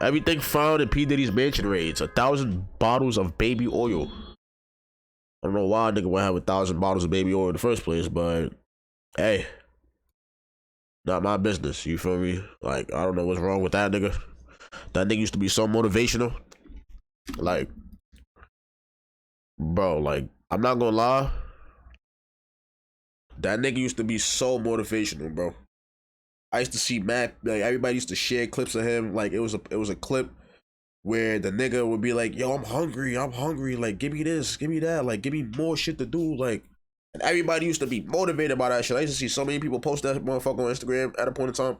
Everything found in P. Diddy's mansion raids. 1,000 bottles of baby oil. I don't know why a nigga would have 1,000 bottles of baby oil in the first place, but hey, not my business. You feel me? Like, I don't know what's wrong with that nigga. That nigga used to be so motivational. Like, bro, like, I'm not gonna lie. That nigga used to be so motivational, bro. I used to see Mac, like, everybody used to share clips of him. Like, it was a clip where the nigga would be like, yo, I'm hungry, like, give me this, give me that, like, give me more shit to do, like, and everybody used to be motivated by that shit. I used to see so many people post that motherfucker on Instagram at a point in time.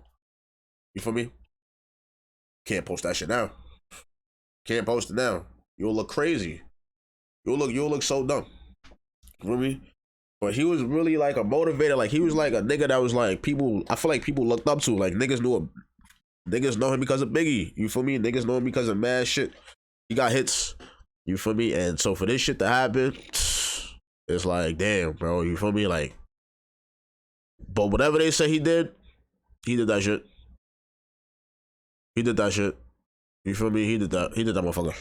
You feel me? Can't post that shit now. Can't post it now. You'll look crazy. You'll look so dumb. You feel me? But he was really like a motivator. Like, he was like a nigga that was like I feel like people looked up to. Like, niggas know him because of Biggie. You feel me? Niggas know him because of mad shit. He got hits. You feel me? And so for this shit to happen, it's like, damn, bro. You feel me? Like, but whatever they say he did that shit. He did that shit. You feel me? He did that motherfucker.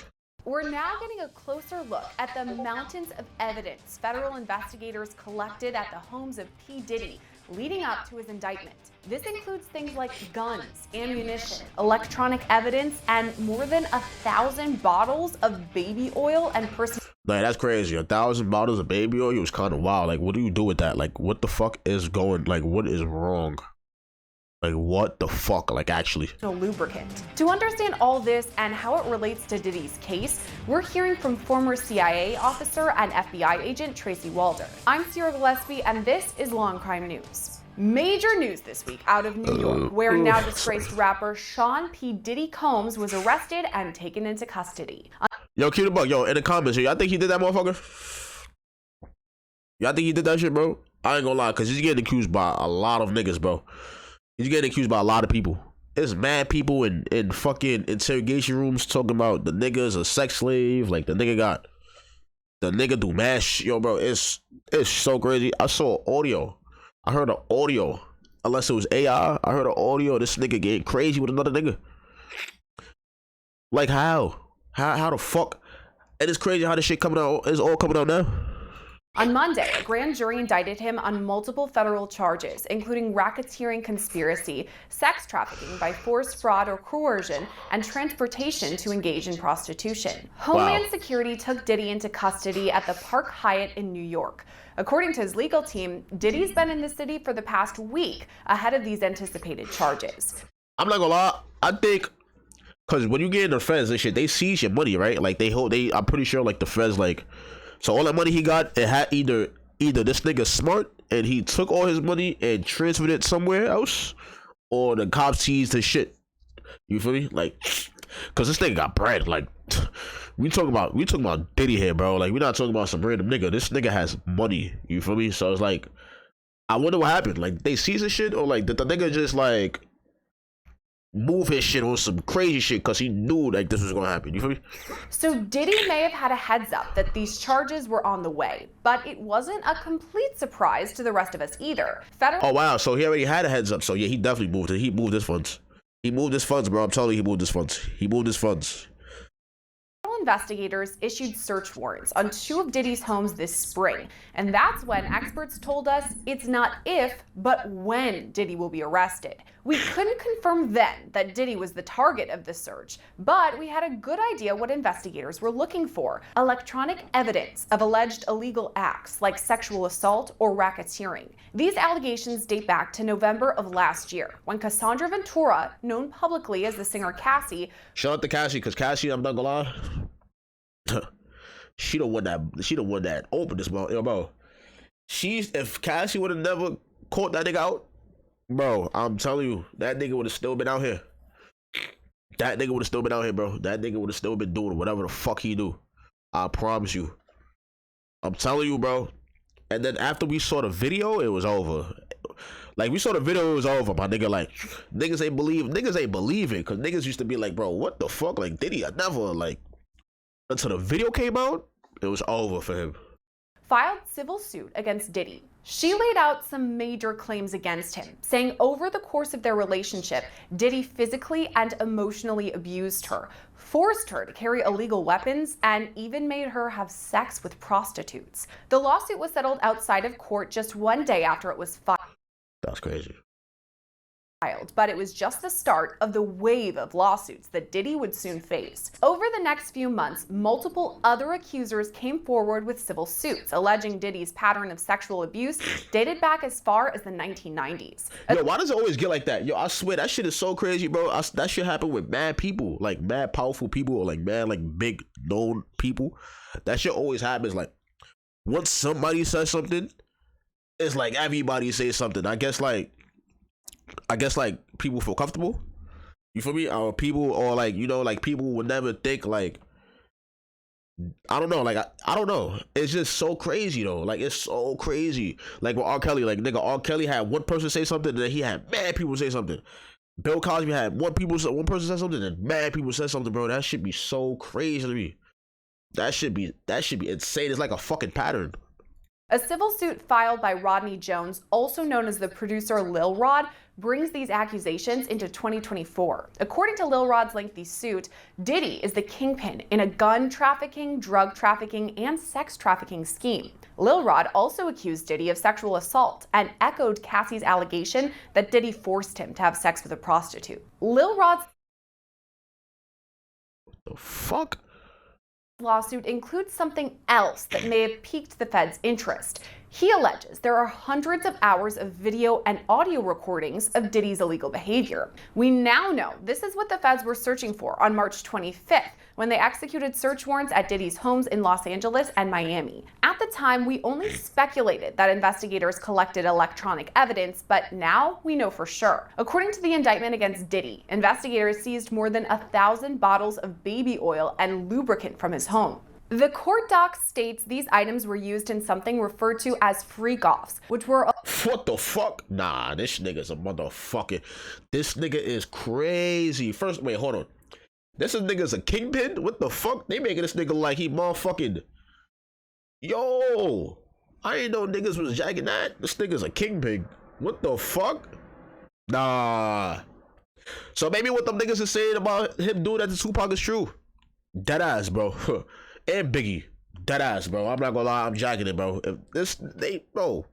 We're now getting a closer look at the mountains of evidence federal investigators collected at the homes of P. Diddy leading up to his indictment. This includes things like guns, ammunition, electronic evidence, and more than 1,000 bottles of baby oil and personal. Like, that's crazy. 1,000 bottles of baby oil was kind of wild. Like, what do you do with that? Like, what the fuck is going? Like, what is wrong? Like, what the fuck? Like, actually. Lubricant. To understand all this and how it relates to Diddy's case, we're hearing from former CIA officer and FBI agent Tracy Walder. I'm Sierra Gillespie, and this is Law and Crime News. Major news this week out of New York, where now disgraced rapper Sean P. Diddy Combs was arrested and taken into custody. Yo, keep the buck. Yo, in the comments, y'all think he did that, motherfucker? Y'all think he did that shit, bro? I ain't gonna lie, because he's getting accused by a lot of niggas, bro. He's getting accused by a lot of people. There's mad people in fucking interrogation rooms talking about the nigga's a sex slave. Like, the nigga do mad shit. Yo, bro, it's so crazy. I saw audio. I heard an audio. Unless it was AI, I heard an audio of this nigga getting crazy with another nigga. Like, how? How the fuck? And it's crazy how this shit coming out. It's all coming out now. On Monday, a grand jury indicted him on multiple federal charges, including racketeering conspiracy, sex trafficking by force, fraud, or coercion, and transportation to engage in prostitution. Homeland Security took Diddy into custody at the Park Hyatt in New York. According to his legal team, Diddy's been in the city for the past week ahead of these anticipated charges. I'm not gonna lie, I think, because when you get in the feds and shit, they seize your money, right? Like, I'm pretty sure, like, the feds, like, so all that money he got, it had either this nigga smart and he took all his money and transferred it somewhere else, or the cops seized his shit. You feel me? Like, cause this nigga got bread. Like, we talking about Diddy here, bro. Like, we're not talking about some random nigga. This nigga has money. You feel me? So it's like, I wonder what happened. Like, they seized his shit, or like did the nigga just like move his shit on some crazy shit because he knew like this was gonna happen? You feel me? So Diddy may have had a heads up that these charges were on the way, but it wasn't a complete surprise to the rest of us either. Oh wow, so he already had a heads up. So yeah, he definitely moved it. He moved his funds. He moved his funds, bro. I'm telling you, he moved his funds. He moved his funds. Investigators issued search warrants on 2 of Diddy's homes this spring, and that's when experts told us it's not if, but when Diddy will be arrested. We couldn't confirm then that Diddy was the target of the search, but we had a good idea what investigators were looking for: electronic evidence of alleged illegal acts like sexual assault or racketeering. These allegations date back to November of last year, when Cassandra Ventura, known publicly as the singer Cassie— shout out to Cassie, because Cassie, I'm not gonna lie, she the one that opened this, bro. If Cassie would have never caught that nigga out, bro, I'm telling you, that nigga would have still been out here. That nigga would have still been out here, bro. That nigga would have still been doing whatever the fuck he do. I promise you. I'm telling you, bro. And then after we saw the video, it was over. Like, we saw the video, it was over, my nigga. Like, niggas ain't believe it, because niggas used to be like, bro, what the fuck? Like, Diddy, I never, like, until the video came out, it was over for him. filed civil suit against Diddy. She laid out some major claims against him, saying over the course of their relationship, Diddy physically and emotionally abused her, forced her to carry illegal weapons, and even made her have sex with prostitutes. The lawsuit was settled outside of court just one day after it was filed. That's crazy. But it was just the start of the wave of lawsuits that Diddy would soon face. Over the next few months, multiple other accusers came forward with civil suits, alleging Diddy's pattern of sexual abuse dated back as far as the 1990s. Yo, why does it always get like that? Yo, I swear, that shit is so crazy, bro. That shit happened with mad people, like mad powerful people, or like mad, like big known people. That shit always happens. Like, once somebody says something, it's like everybody says something. I guess like people feel comfortable. You feel me? Or people, or like, you know, like people would never think like, I don't know, like I don't know. It's just so crazy though. Like, it's so crazy. Like with R. Kelly, like nigga, R. Kelly had one person say something, and then he had mad people say something. Bill Cosby had one person say something, and mad people said something, bro. That should be so crazy to me. That should be insane. It's like a fucking pattern. A civil suit filed by Rodney Jones, also known as the producer Lil Rod, brings these accusations into 2024. According to Lil Rod's lengthy suit, Diddy is the kingpin in a gun trafficking, drug trafficking, and sex trafficking scheme. Lil Rod also accused Diddy of sexual assault and echoed Cassie's allegation that Diddy forced him to have sex with a prostitute. Lil Rod's The fuck? lawsuit includes something else that may have piqued the Fed's interest. He alleges there are hundreds of hours of video and audio recordings of Diddy's illegal behavior. We now know this is what the Feds were searching for on March 25th, when they executed search warrants at Diddy's homes in Los Angeles and Miami. At the time, we only speculated that investigators collected electronic evidence, but now we know for sure. According to the indictment against Diddy, investigators seized more than 1,000 bottles of baby oil and lubricant from his home. The court doc states these items were used in something referred to as freak-offs, which were... What the fuck? Nah, this nigga's a motherfucker. This nigga is crazy. First, wait, hold on. This nigga's a kingpin? What the fuck? They making this nigga like he motherfucking... Yo! I ain't know niggas was jacking that. This nigga's a kingpin. What the fuck? Nah. So maybe what them niggas is saying about him doing that to Tupac is true. Deadass, bro. And Biggie. Deadass, bro. I'm not gonna lie, I'm jacking it, bro. Bro.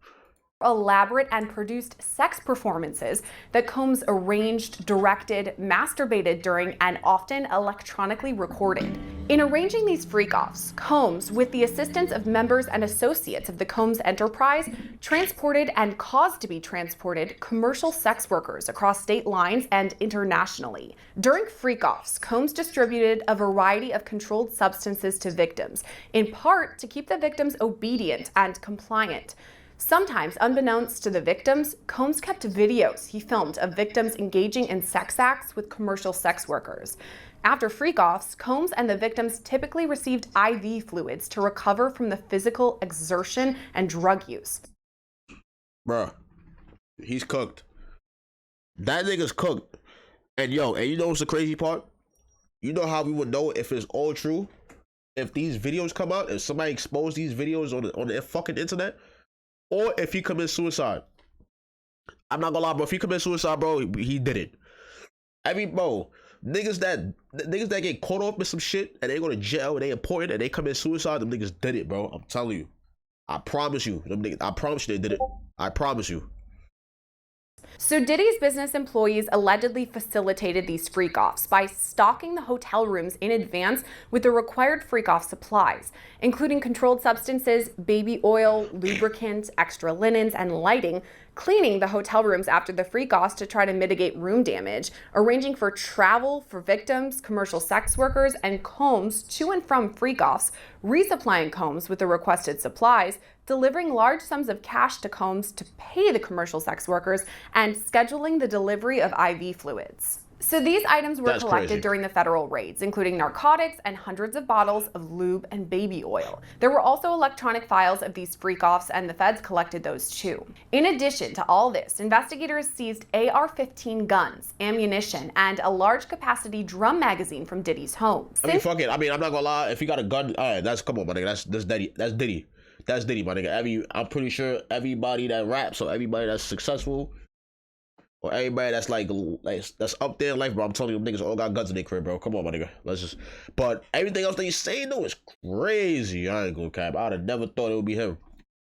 Elaborate and produced sex performances that Combs arranged, directed, masturbated during, and often electronically recorded. In arranging these freak-offs, Combs, with the assistance of members and associates of the Combs enterprise, transported and caused to be transported commercial sex workers across state lines and internationally. During freak-offs, Combs distributed a variety of controlled substances to victims, in part to keep the victims obedient and compliant. Sometimes, unbeknownst to the victims, Combs kept videos he filmed of victims engaging in sex acts with commercial sex workers. After freak-offs, Combs and the victims typically received IV fluids to recover from the physical exertion and drug use. Bruh, he's cooked. That nigga's cooked. And yo, and you know what's the crazy part? You know how we would know if it's all true? If these videos come out, if somebody exposed these videos on the fucking internet? Or if he commits suicide. I'm not gonna lie, bro. If he commits suicide, bro, he did it. Niggas that get caught up with some shit and they go to jail and they important and they commit suicide, them niggas did it, bro. I'm telling you. I promise you. I promise you they did it. I promise you. So Diddy's business employees allegedly facilitated these freak-offs by stocking the hotel rooms in advance with the required freak-off supplies, including controlled substances, baby oil, lubricant, extra linens, and lighting, cleaning the hotel rooms after the freak-offs to try to mitigate room damage, arranging for travel for victims, commercial sex workers, and Combs to and from freak-offs, resupplying Combs with the requested supplies, delivering large sums of cash to Combs to pay the commercial sex workers, and scheduling the delivery of IV fluids. So these items were collected during the federal raids, including narcotics and hundreds of bottles of lube and baby oil. There were also electronic files of these freak-offs, and the feds collected those too. In addition to all this, investigators seized AR-15 guns, ammunition, and a large capacity drum magazine from Diddy's home. Fuck it. I'm not gonna lie. If you got a gun, all right, come on, my nigga. That's Diddy. That's Diddy. That's Diddy, my nigga. I'm pretty sure everybody that raps or everybody that's successful or everybody that's like that's up there in life, bro. I'm telling you, them niggas all got guns in their crib, bro. Come on, my nigga. Let's just. But everything else that he's saying though is crazy. I ain't gonna cap. I'd have never thought it would be him.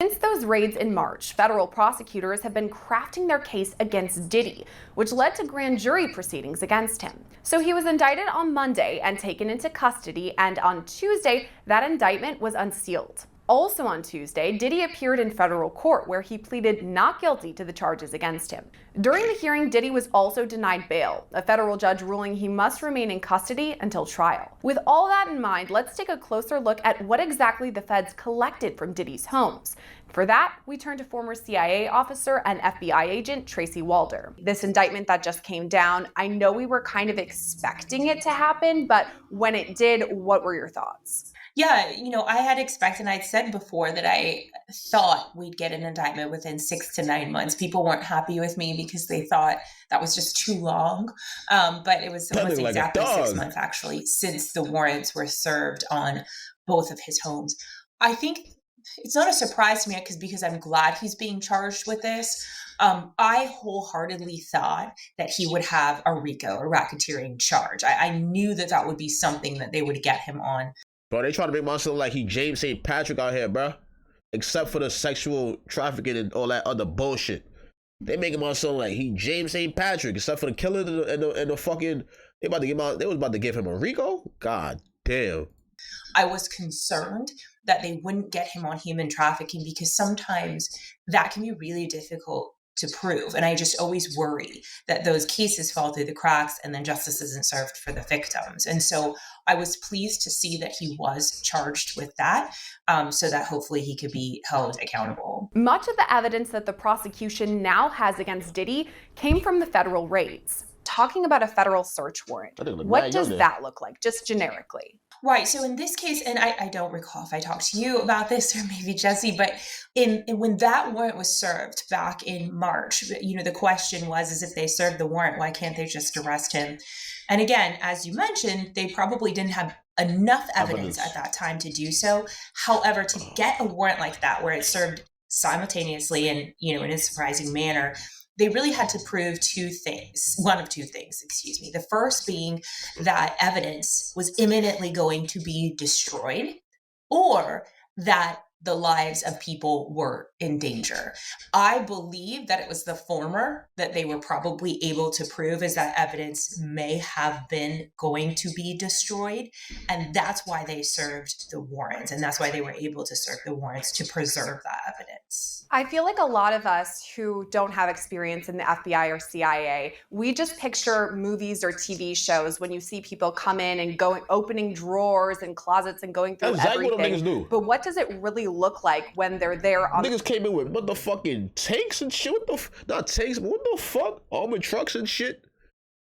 Since those raids in March, federal prosecutors have been crafting their case against Diddy, which led to grand jury proceedings against him. So he was indicted on Monday and taken into custody, and on Tuesday, that indictment was unsealed. Also on Tuesday, Diddy appeared in federal court where he pleaded not guilty to the charges against him. During the hearing, Diddy was also denied bail, a federal judge ruling he must remain in custody until trial. With all that in mind, let's take a closer look at what exactly the feds collected from Diddy's homes. For that, we turn to former CIA officer and FBI agent Tracy Walder. This indictment that just came down, I know we were kind of expecting it to happen, but when it did, what were your thoughts? Yeah, I had expected, I'd said before that I thought we'd get an indictment within 6 to 9 months. People weren't happy with me because they thought that was just too long. But it was almost exactly 6 months, actually, since the warrants were served on both of his homes. I think it's not a surprise to me because I'm glad he's being charged with this. I wholeheartedly thought that he would have a RICO, a racketeering charge. I knew that would be something that they would get him on. Bro, they try to make myself like he James St. Patrick out here, bro. Except for the sexual trafficking and all that other bullshit. They making myself like he James St. Patrick, except for the killer and the fucking. They was about to give him a RICO? God damn. I was concerned that they wouldn't get him on human trafficking because sometimes that can be really difficult to prove. And I just always worry that those cases fall through the cracks and then justice isn't served for the victims. And so I was pleased to see that he was charged with that, so that hopefully he could be held accountable. Much of the evidence that the prosecution now has against Diddy came from the federal raids. Talking about a federal search warrant, what does that look like, just generically? Right. So in this case, and I don't recall if I talked to you about this or maybe Jesse, but when that warrant was served back in March, the question is if they served the warrant, why can't they just arrest him? And again, as you mentioned, they probably didn't have enough evidence at that time to do so. However, to get a warrant like that, where it's served simultaneously and, in a surprising manner, they really had to prove one of two things. The first being that evidence was imminently going to be destroyed, or that the lives of people were in danger. I believe that it was the former that they were probably able to prove, is that evidence may have been going to be destroyed. And that's why they served the warrants. And that's why they were able to serve the warrants, to preserve that evidence. I feel like a lot of us who don't have experience in the FBI or CIA, we just picture movies or TV shows when you see people come in and opening drawers and closets and going through exactly everything. What them niggas do. But what does it really look like when they're there? Niggas came in with motherfucking tanks and shit. Not tanks, but what the fuck? Armored trucks and shit.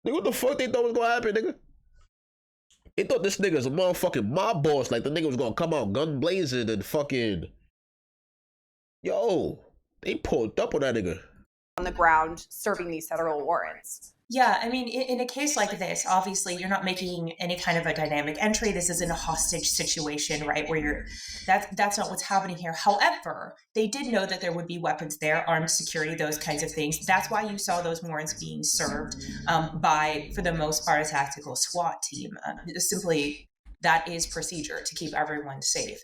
Nigga, what the fuck they thought was gonna happen, nigga? They thought this nigga's a motherfucking mob boss. Like the nigga was gonna come out gun blazing and fucking. Yo, they pulled up on that nigga. On the ground serving these federal warrants. Yeah, I mean, in a case like this, obviously you're not making any kind of a dynamic entry. This isn't a hostage situation, right? Where that's not what's happening here. However, they did know that there would be weapons there, armed security, those kinds of things. That's why you saw those warrants being served by, for the most part, a tactical SWAT team. Simply, that is procedure to keep everyone safe.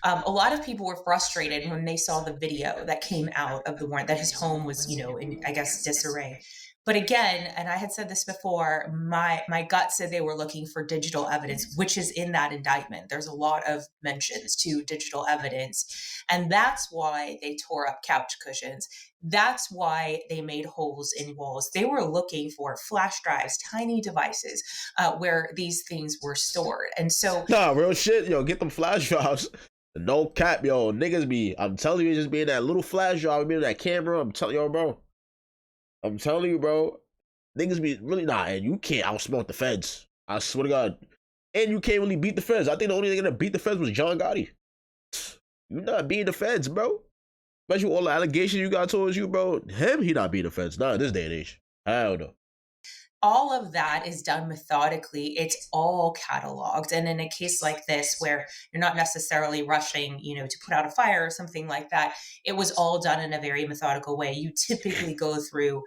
A lot of people were frustrated when they saw the video that came out of the warrant, that his home was, in, I guess, disarray. But again, and I had said this before, my gut said they were looking for digital evidence, which is in that indictment. There's a lot of mentions to digital evidence. And that's why they tore up couch cushions. That's why they made holes in walls. They were looking for flash drives, tiny devices where these things were stored. And so... Nah, real shit, yo, get them flash drives. No cap, yo, niggas be, I'm telling you, it just be in that little flash drive, be in that camera, I'm telling you, bro. Niggas be really and you can't outsmart the feds. I swear to God. And you can't really beat the feds. I think the only nigga that beat the feds was John Gotti. You not beating the feds, bro. Especially all the allegations you got towards you, bro. He not beating the feds. Not in this day and age. Hell no. all of that is done methodically. It's all cataloged. And in a case like this, where you're not necessarily rushing, to put out a fire or something like that, it was all done in a very methodical way. You typically go through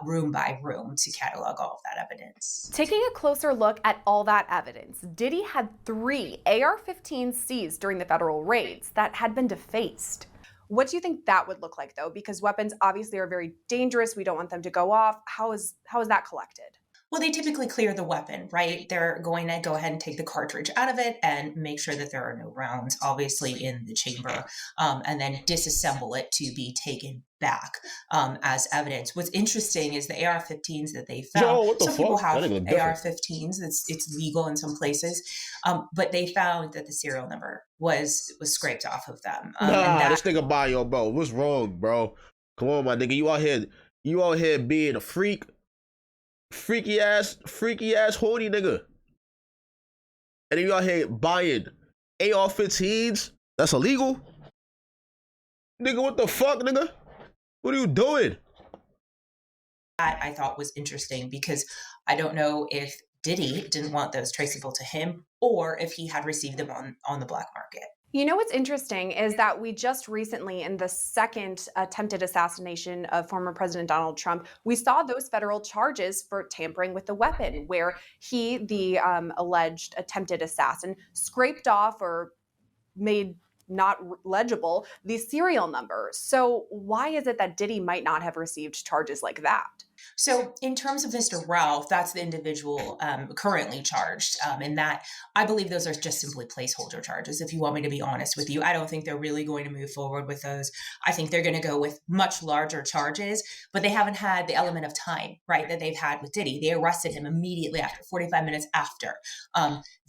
room by room to catalog all of that evidence. Taking a closer look at all that evidence, Diddy had 3 AR-15s seized during the federal raids that had been defaced. What do you think that would look like, though? Because weapons obviously are very dangerous. We don't want them to go off. How is that collected? Well, they typically clear the weapon, right? They're going to go ahead and take the cartridge out of it and make sure that there are no rounds, obviously, in the chamber, and then disassemble it to be taken back as evidence. What's interesting is the AR-15s that they found. Yo, what the some fuck? people have That AR-15s. It's legal in some places, but they found that the serial number was scraped off of them. This nigga bio, bro. What's wrong, bro? Come on, my nigga. You out here being a freak. Freaky ass horny nigga. And then you out here buying AR-15s? That's illegal? Nigga, what the fuck, nigga? What are you doing? That I thought was interesting because I don't know if Diddy didn't want those traceable to him or if he had received them on the black market. You know what's interesting is that we just recently, in the second attempted assassination of former President Donald Trump, we saw those federal charges for tampering with the weapon, where he, the alleged attempted assassin, scraped off or made not legible the serial number. So why is it that Diddy might not have received charges like that? So in terms of Mr. Ralph, that's the individual currently charged. And that, I believe those are just simply placeholder charges, if you want me to be honest with you. I don't think they're really going to move forward with those. I think they're going to go with much larger charges, but they haven't had the element of time, right, that they've had with Diddy. They arrested him immediately after, 45 minutes after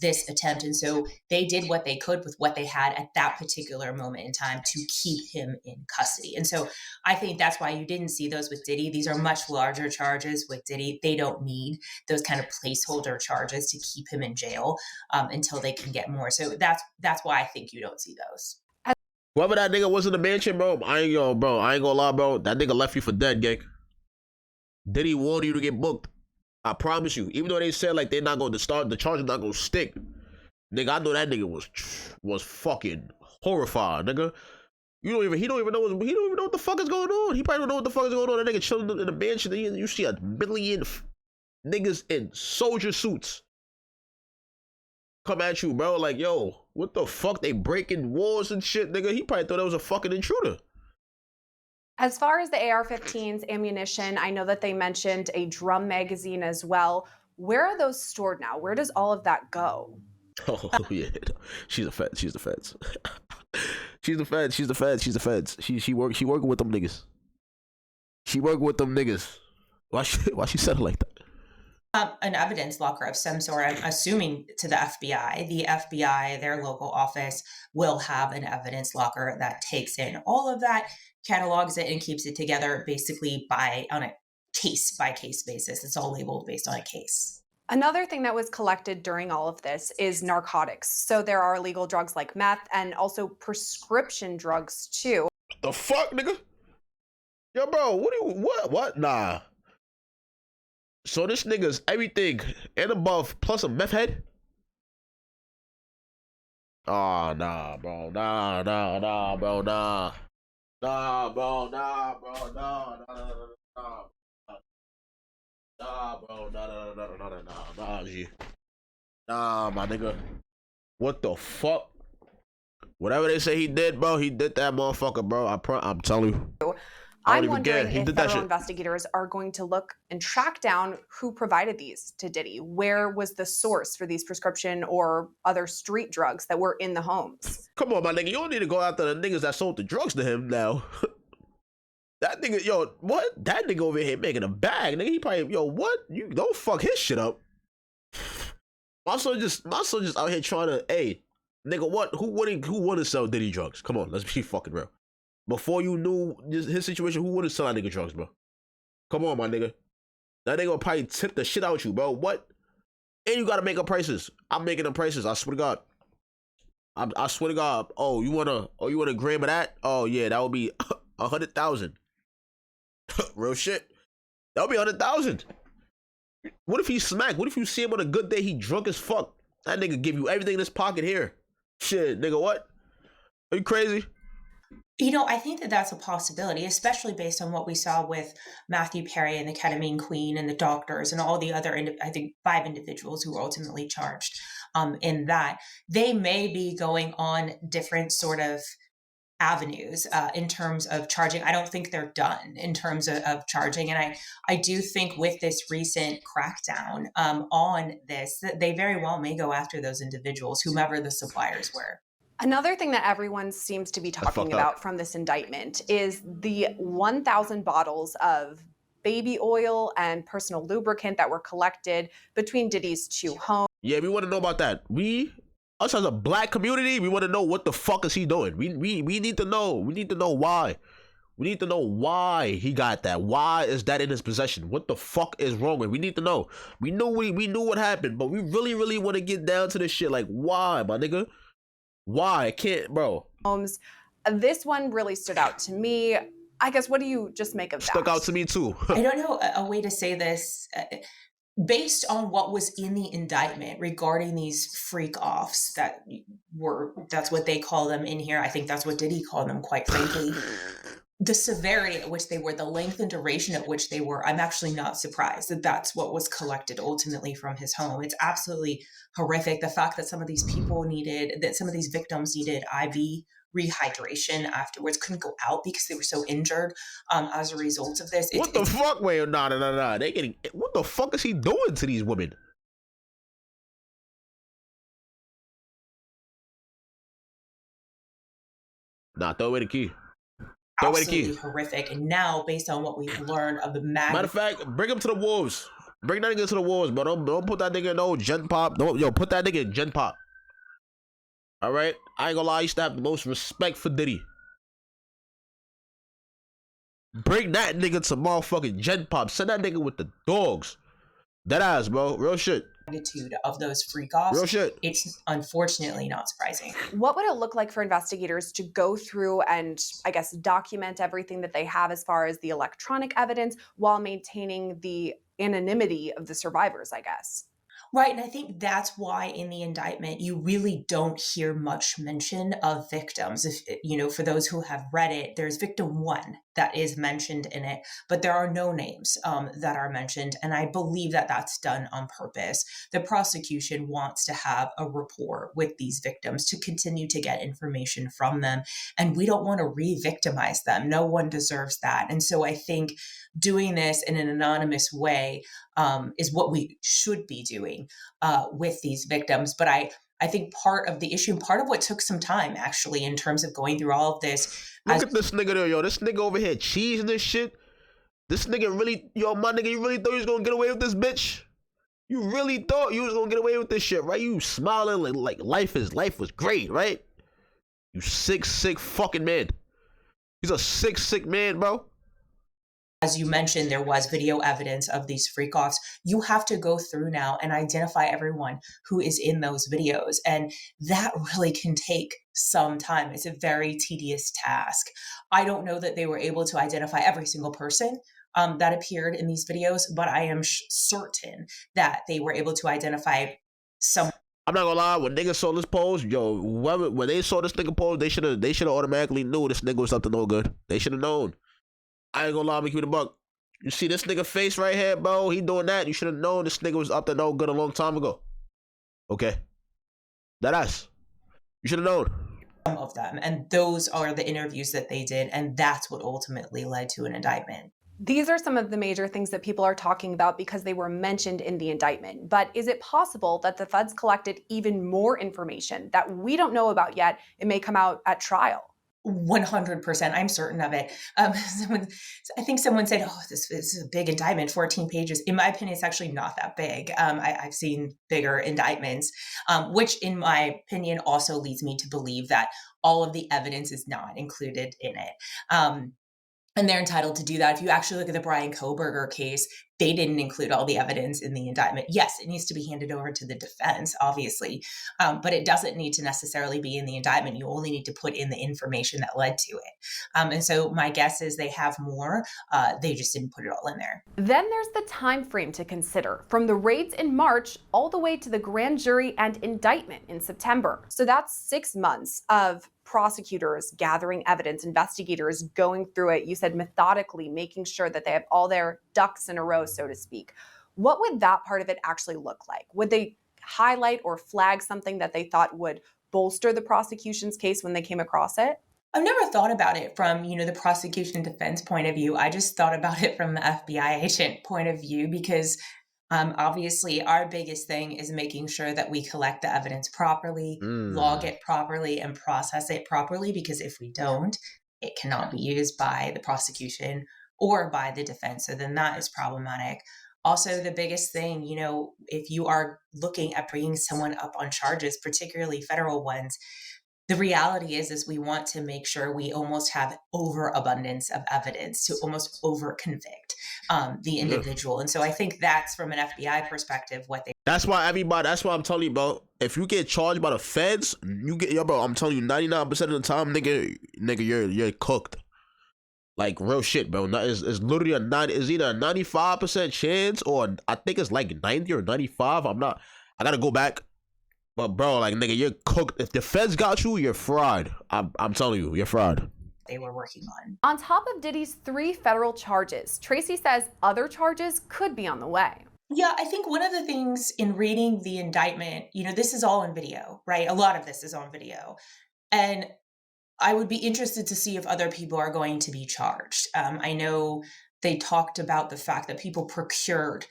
this attempt. And so they did what they could with what they had at that particular moment in time to keep him in custody. And so I think that's why you didn't see those with Diddy. These are much larger charges with Diddy. They don't need those kind of placeholder charges to keep him in jail until they can get more. So that's why I think you don't see those. Whoever that nigga was in the mansion, bro, I ain't gonna lie, bro. That nigga left you for dead, gang. Diddy wanted you to get booked. I promise you. Even though they said like they're not going to start, the charge is not going to stick. Nigga, I know that nigga was fucking horrified, nigga. He don't even know what the fuck is going on. He probably don't know what the fuck is going on. That nigga chilling in the mansion. You see a million niggas in soldier suits come at you, bro. Like, yo, what the fuck? They breaking walls and shit, nigga. He probably thought it was a fucking intruder. As far as the AR-15s, ammunition, I know that they mentioned a drum magazine as well. Where are those stored now? Where does all of that go? Oh, yeah. She's the feds. She's the feds. She's the feds. She's the feds. She's the feds. She working with them niggas. She working with them niggas. Why she said it like that? An evidence locker of some sort, I'm assuming to the FBI. The FBI, their local office, will have an evidence locker that takes in all of that, catalogs it, and keeps it together basically on a case-by-case basis. It's all labeled based on a case. Another thing that was collected during all of this is narcotics. So there are illegal drugs like meth and also prescription drugs too. The fuck, nigga? Yo, bro, what? Nah. So this nigga's everything and above plus a meth head? Oh, nah, bro. Nah, bro, nah. Nah, bro, nah. Nah, bro, nah, G. Nah, my nigga. What the fuck? Whatever they say he did, bro, he did that motherfucker, bro. I'm telling you. I'm wondering if federal investigators are going to look and track down who provided these to Diddy. Where was the source for these prescription or other street drugs that were in the homes? Come on, my nigga. You don't need to go after the niggas that sold the drugs to him now. That nigga, yo, what? That nigga over here making a bag, nigga. He probably, yo, what? You don't fuck his shit up. My son just out here trying to, hey, nigga, what? Who wouldn't sell Diddy drugs? Come on, let's be fucking real. Before you knew his situation, who wouldn't sell that nigga drugs, bro? Come on, my nigga. That nigga will probably tip the shit out you, bro. What? And you gotta make up prices. I'm making them prices. I swear to God. I swear to God. Oh, you want a gram of that? Oh yeah, that would be 100,000. Real shit. That would be 100,000. What if he's smacked? What if you see him on a good day, he drunk as fuck? That nigga give you everything in his pocket here. Shit, nigga, what? Are you crazy? I think that that's a possibility, especially based on what we saw with Matthew Perry and the ketamine queen and the doctors and all the other, I think, 5 individuals who were ultimately charged in that. They may be going on different sort of avenues in terms of charging. I don't think they're done in terms of charging. And I do think with this recent crackdown on this, that they very well may go after those individuals, whomever the suppliers were. Another thing that everyone seems to be talking about from this indictment is the 1,000 bottles of baby oil and personal lubricant that were collected between Diddy's 2 homes. Yeah, we want to know about that. Us as a black community, we want to know what the fuck is he doing. We need to know. We need to know why. We need to know why he got that. Why is that in his possession? What the fuck is wrong with it? We need to know. We knew what happened, but we really want to get down to this shit. Like, why, my nigga? Why? I can't, bro. This one really stood out to me. I guess, what do you just make of that? Stuck out to me too. I don't know a way to say this. Based on what was in the indictment regarding these freak offs that's what they call them in here. I think that's what Diddy called them, quite frankly. The severity at which they were, the length and duration at which they were, I'm actually not surprised that that's what was collected ultimately from his home. It's absolutely horrific. The fact that some of these victims needed IV rehydration afterwards, couldn't go out because they were so injured as a result of this. What the fuck? Wait, nah. They getting, what the fuck is he doing to these women? Nah, throw away the key. Absolutely horrific. And now, based on what we've learned of the matter of fact, bring him to the wolves. Bring that nigga to the wolves, bro. Don't put that nigga in no gen pop. Put that nigga in gen pop. All right, I ain't gonna lie. I used to have the most respect for Diddy. Bring that nigga to motherfucking gen pop. Send that nigga with the dogs. That ass, bro. Real shit. Magnitude of those freak offs. Real shit. It's unfortunately not surprising. What would it look like for investigators to go through and, I guess, document everything that they have as far as the electronic evidence while maintaining the anonymity of the survivors, I guess? Right. And I think that's why in the indictment, you really don't hear much mention of victims. If, for those who have read it, there's victim 1 that is mentioned in it, but there are no names that are mentioned. And I believe that that's done on purpose. The prosecution wants to have a rapport with these victims to continue to get information from them. And we don't want to re-victimize them. No one deserves that. And so I think doing this in an anonymous way is what we should be doing with these victims. But I think part of the issue, part of what took some time actually in terms of going through all of this. Look at this nigga there, yo. This nigga over here cheesing this shit. This nigga really, my nigga, you really thought you was gonna get away with this, bitch? You really thought you was gonna get away with this shit, right? You smiling like life was great, right? You sick fucking man. He's a sick man, bro. As you mentioned, there was video evidence of these freak offs. You have to go through now and identify everyone who is in those videos. And that really can take some time. It's a very tedious task. I don't know that they were able to identify every single person that appeared in these videos, but I am certain that they were able to identify some. I'm not gonna lie, when niggas saw this pose, when they saw this nigga pose, they should have automatically knew this nigga was up to no good. They should have known. I ain't gonna lie, I'm gonna keep it a buck. You see this nigga face right here, bro? He doing that. You should have known this nigga was up to no good a long time ago. Okay? That ass. You should have known. Some of them. And those are the interviews that they did. And that's what ultimately led to an indictment. These are some of the major things that people are talking about because they were mentioned in the indictment. But is it possible that the feds collected even more information that we don't know about yet? It may come out at trial. 100%. I'm certain of it. I think someone said, oh, this is a big indictment, 14 pages. In my opinion, it's actually not that big. I've seen bigger indictments, which in my opinion also leads me to believe that all of the evidence is not included in it. And they're entitled to do that. If you actually look at the Brian Kohberger case, they didn't include all the evidence in the indictment. Yes, it needs to be handed over to the defense, obviously, but it doesn't need to necessarily be in the indictment. You only need to put in the information that led to it. And so my guess is they have more. They just didn't put it all in there. Then there's the time frame to consider, from the raids in March all the way to the grand jury and indictment in September. So that's 6 months of prosecutors gathering evidence, investigators going through it, you said methodically, making sure that they have all their ducks in a row, so to speak. What would that part of it actually look like? Would they highlight or flag something that they thought would bolster the prosecution's case when they came across it? I've never thought about it from, the prosecution and defense point of view. I just thought about it from the FBI agent point of view, because obviously our biggest thing is making sure that we collect the evidence properly, log it properly, and process it properly, because if we don't, it cannot be used by the prosecution or by the defense. So then that is problematic. Also, the biggest thing, if you are looking at bringing someone up on charges, particularly federal ones, the reality is we want to make sure we almost have overabundance of evidence to almost over convict the individual. And so I think that's, from an FBI perspective, what they. That's why I'm telling you, bro. If you get charged by the feds, bro, I'm telling you, 99% of the time, nigga, you're cooked. Like, real shit, bro. It's literally it's either a 95% chance, or I think it's like 90 or 95. I gotta go back. But bro, like, nigga, you're cooked. If the feds got you, you're fried. I'm telling you, you're fried. They were working on. On top of Diddy's 3 federal charges, Tracy says other charges could be on the way. Yeah, I think one of the things in reading the indictment, this is all in video, right? A lot of this is on video. And I would be interested to see if other people are going to be charged. I know they talked about the fact that people procured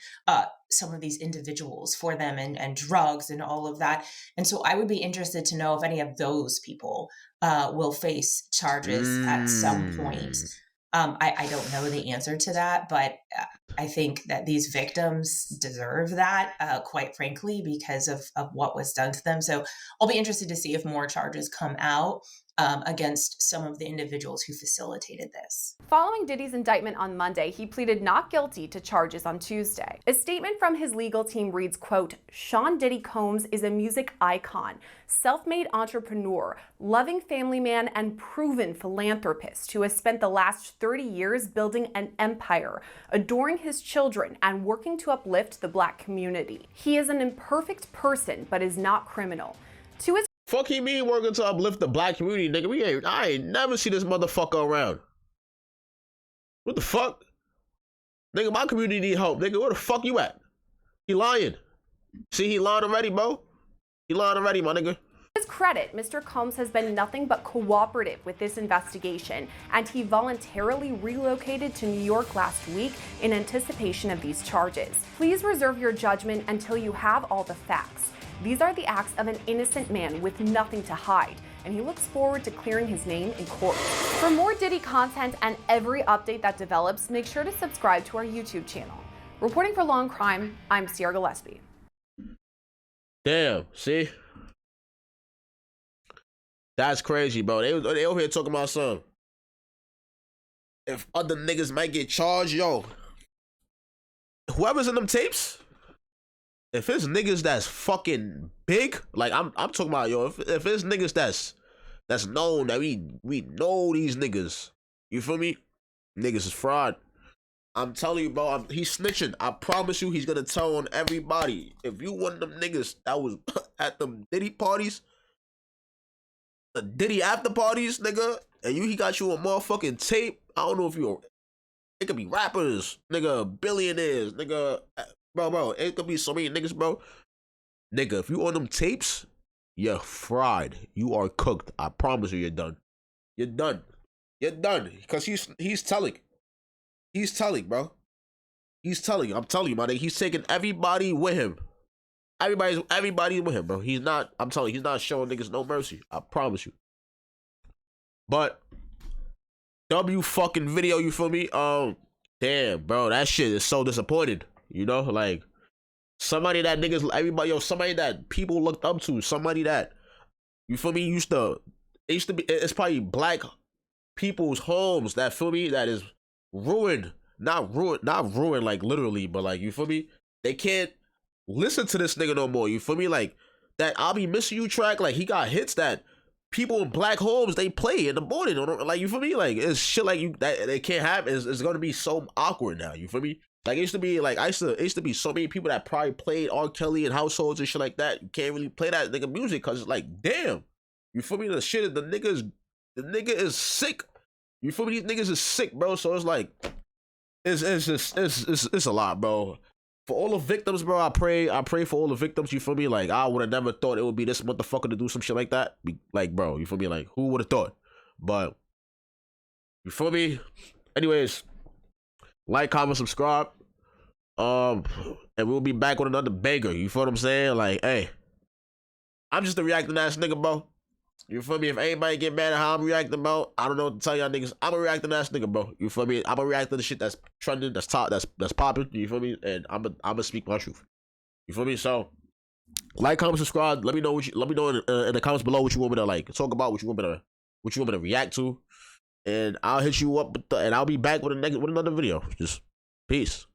some of these individuals for them, and drugs and all of that. And so I would be interested to know if any of those people will face charges at some point. I don't know the answer to that, but I think that these victims deserve that, quite frankly, because of what was done to them. So I'll be interested to see if more charges come out against some of the individuals who facilitated this. Following Diddy's indictment on Monday, he pleaded not guilty to charges on Tuesday. A statement from his legal team reads, quote, "Sean Diddy Combs is a music icon, self-made entrepreneur, loving family man, and proven philanthropist who has spent the last 30 years building an empire, adoring his children, and working to uplift the Black community. He is an imperfect person, but is not criminal." To his Fuck he mean working to uplift the Black community, nigga. I ain't never see this motherfucker around. What the fuck? Nigga, my community need help, nigga. Where the fuck you at? He lying. See, he lying already, bro. He lying already, my nigga. To his credit, Mr. Combs has been nothing but cooperative with this investigation, and he voluntarily relocated to New York last week in anticipation of these charges. Please reserve your judgment until you have all the facts. These are the acts of an innocent man with nothing to hide, and he looks forward to clearing his name in court. For more Diddy content and every update that develops, make sure to subscribe to our YouTube channel. Reporting for Law and Crime, I'm Sierra Gillespie. Damn, see? That's crazy, bro. They over here talking about something. If other niggas might get charged, yo. Whoever's in them tapes, if it's niggas that's fucking big, like I'm talking about, yo, if it's niggas that's known, that we know these niggas, you feel me? Niggas is fraud. I'm telling you, bro, he's snitching. I promise you, he's gonna tell on everybody. If you one of them niggas that was at them Diddy parties, the Diddy after parties, nigga, and he got you a motherfucking tape. I don't know if it could be rappers, nigga, billionaires, nigga. Bro, it could be so many niggas, bro. Nigga, if you on them tapes, you're fried. You are cooked. I promise you, you're done. You're done. You're done. Because he's telling. He's telling, bro. He's telling. I'm telling you, my nigga. He's taking everybody with him. Everybody's with him, bro. He's not, I'm telling you, he's not showing niggas no mercy. I promise you. But W fucking video, you feel me? Damn, bro, that shit is so disappointing. You know, like somebody that niggas, everybody, somebody that people looked up to, somebody that, you feel me, it's probably Black people's homes that, feel me, that is ruined. Not ruined like literally, but like, you feel me? They can't listen to this nigga no more. You feel me? Like that I'll Be Missing You track, like he got hits that people in black homes they play in the morning. Like, you feel me? Like it's shit like you that they can't have. It's gonna be so awkward now. You feel me? Like it used to be like it used to be so many people that probably played R. Kelly in households and shit like that. You can't really play that nigga music because it's like, damn. You feel me? The nigga is sick. You feel me? These niggas is sick, bro. So it's like it's a lot, bro. For all the victims, bro, I pray for all the victims, you feel me? Like, I would have never thought it would be this motherfucker to do some shit like that. Like, bro, you feel me? Like, who would have thought? But, you feel me? Anyways, like, comment, subscribe. And we'll be back with another banger. You feel what I'm saying? Like, hey, I'm just a reacting ass nigga, bro. You feel me? If anybody get mad at how I'm reacting, bro, I don't know what to tell y'all niggas. I'm a reacting ass nigga, bro. You feel me? I'm a react to the shit that's trending, that's top, that's popping. You feel me? And I'm a speak my truth. You feel me? So, like, comment, subscribe. Let me know in the comments below what you want me to like talk about, what you want me to react to, and I'll hit you up and I'll be back with another video. Just peace.